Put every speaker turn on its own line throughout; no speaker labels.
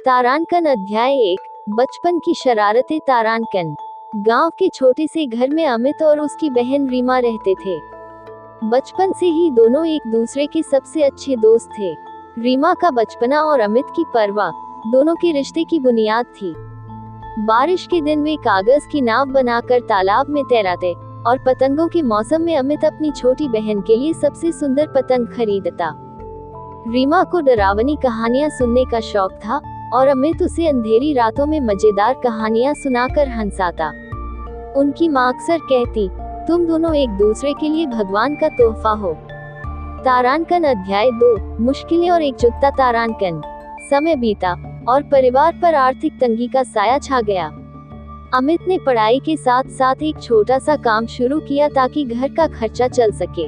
तारांकन अध्याय 1। बचपन की शरारतें। तारांकन गांव के छोटे से घर में अमित और उसकी बहन रीमा रहते थे। बचपन से ही दोनों एक दूसरे के सबसे अच्छे दोस्त थे। रीमा का बचपना और अमित की परवाह दोनों के रिश्ते की बुनियाद थी। बारिश के दिन वे कागज की नाव बनाकर तालाब में तैराते और पतंगों के मौसम में अमित अपनी छोटी बहन के लिए सबसे सुंदर पतंग खरीदता। रीमा को डरावनी कहानियां सुनने का शौक था और अमित उसे अंधेरी रातों में मजेदार कहानियां सुनाकर हंसाता। उनकी माँ अक्सर कहती, तुम दोनों एक दूसरे के लिए भगवान का तोहफा हो। तारांकन अध्याय 2। मुश्किलें और एकजुटता। तारांकन समय बीता और परिवार पर आर्थिक तंगी का साया छा गया। अमित ने पढ़ाई के साथ साथ एक छोटा सा काम शुरू किया ताकि घर का खर्चा चल सके।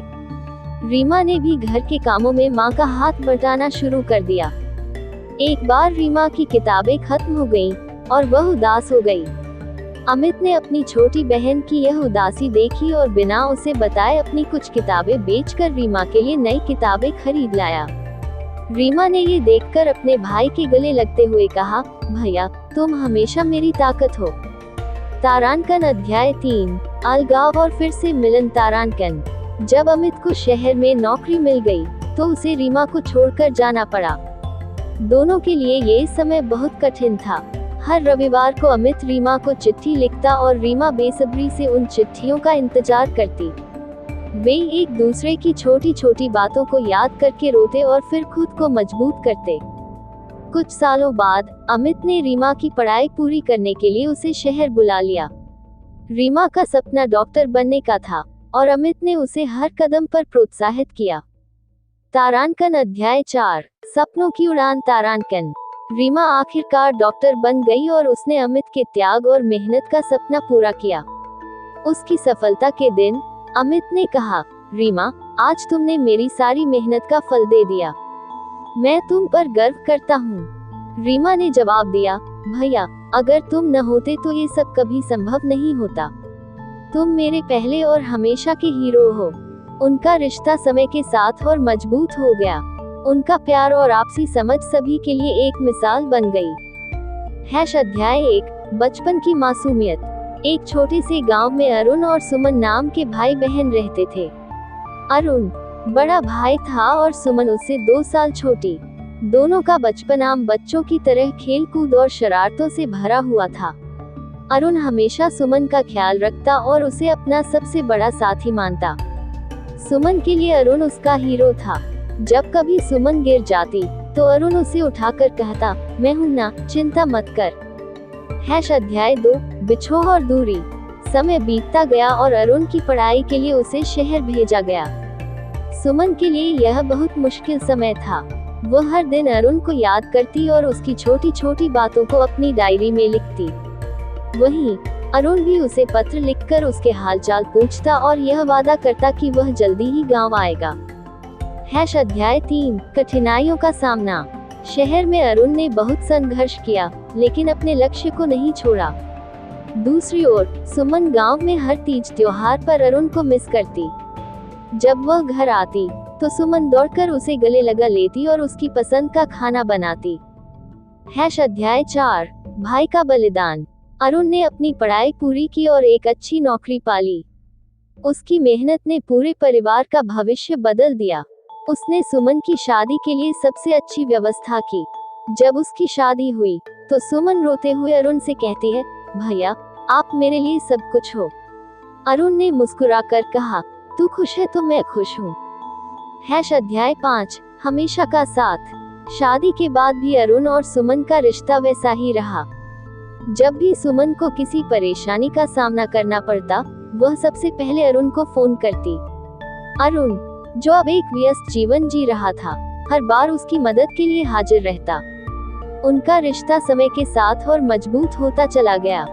रीमा ने भी घर के कामों में माँ का हाथ बटाना शुरू कर दिया। एक बार रीमा की किताबें खत्म हो गईं और वह उदास हो गई। अमित ने अपनी छोटी बहन की यह उदासी देखी और बिना उसे बताए अपनी कुछ किताबें बेचकर रीमा के लिए नई किताबें खरीद लाया। रीमा ने ये देखकर अपने भाई के गले लगते हुए कहा, भैया तुम हमेशा मेरी ताकत हो। तारांकन अध्याय 3। अलगाव और फिर से मिलन। तारांकन जब अमित को शहर में नौकरी मिल गई तो उसे रीमा को छोड़कर जाना पड़ा। दोनों के लिए ये समय बहुत कठिन था। हर रविवार को अमित रीमा को चिट्ठी लिखता और रीमा बेसब्री से उन चिट्ठियों का इंतजार करती। वे एक दूसरे की छोटी छोटी बातों को याद करके रोते और फिर खुद को मजबूत करते। कुछ सालों बाद अमित ने रीमा की पढ़ाई पूरी करने के लिए उसे शहर बुला लिया। रीमा का सपना डॉक्टर बनने का था और अमित ने उसे हर कदम पर प्रोत्साहित किया। तारांकन अध्याय 4। सपनों की उड़ान। तारांकन रीमा आखिरकार डॉक्टर बन गई और उसने अमित के त्याग और मेहनत का सपना पूरा किया। उसकी सफलता के दिन अमित ने कहा, रीमा आज तुमने मेरी सारी मेहनत का फल दे दिया। मैं तुम पर गर्व करता हूँ। रीमा ने जवाब दिया, भैया अगर तुम न होते तो ये सब कभी संभव नहीं होता। तुम मेरे पहले और हमेशा के हीरो हो। उनका रिश्ता समय के साथ और मजबूत हो गया। उनका प्यार और आपसी समझ सभी के लिए एक मिसाल बन गई। अध्याय 1। बचपन की मासूमियत। एक छोटे से गांव में अरुण और सुमन नाम के भाई बहन रहते थे। अरुण बड़ा भाई था और सुमन उससे 2 साल छोटी। दोनों का बचपन आम बच्चों की तरह खेल कूद और शरारतों से भरा हुआ था। अरुण हमेशा सुमन का ख्याल रखता और उसे अपना सबसे बड़ा साथी मानता। सुमन के लिए अरुण उसका हीरो था। जब कभी सुमन गिर जाती तो अरुण उसे उठाकर कहता, मैं हूं ना, चिंता मत कर। अध्याय 2। बिछोह और दूरी। समय बीतता गया और अरुण की पढ़ाई के लिए उसे शहर भेजा गया। सुमन के लिए यह बहुत मुश्किल समय था। वो हर दिन अरुण को याद करती और उसकी छोटी छोटी बातों को अपनी डायरी में लिखती। वहीं अरुण भी उसे पत्र लिखकर उसके हालचाल पूछता और यह वादा करता कि वह जल्दी ही गांव आएगा। अध्याय 3। कठिनाइयों का सामना। शहर में अरुण ने बहुत संघर्ष किया लेकिन अपने लक्ष्य को नहीं छोड़ा। दूसरी ओर सुमन गांव में हर तीज त्योहार पर अरुण को मिस करती। जब वह घर आती तो सुमन दौड़कर उसे गले लगा लेती और उसकी पसंद का खाना बनाती। अध्याय 4। भाई का बलिदान। अरुण ने अपनी पढ़ाई पूरी की और एक अच्छी नौकरी पाली। उसकी मेहनत ने पूरे परिवार का भविष्य बदल दिया। उसने सुमन की शादी के लिए सबसे अच्छी व्यवस्था की। जब उसकी शादी हुई तो सुमन रोते हुए अरुण से कहती है, भैया आप मेरे लिए सब कुछ हो। अरुण ने मुस्कुराकर कहा, तू खुश है तो मैं खुश हूँ। अध्याय 5। हमेशा का साथ। शादी के बाद भी अरुण और सुमन का रिश्ता वैसा ही रहा। जब भी सुमन को किसी परेशानी का सामना करना पड़ता वह सबसे पहले अरुण को फोन करती। अरुण जो अब एक व्यस्त जीवन जी रहा था हर बार उसकी मदद के लिए हाजिर रहता। उनका रिश्ता समय के साथ और मजबूत होता चला गया।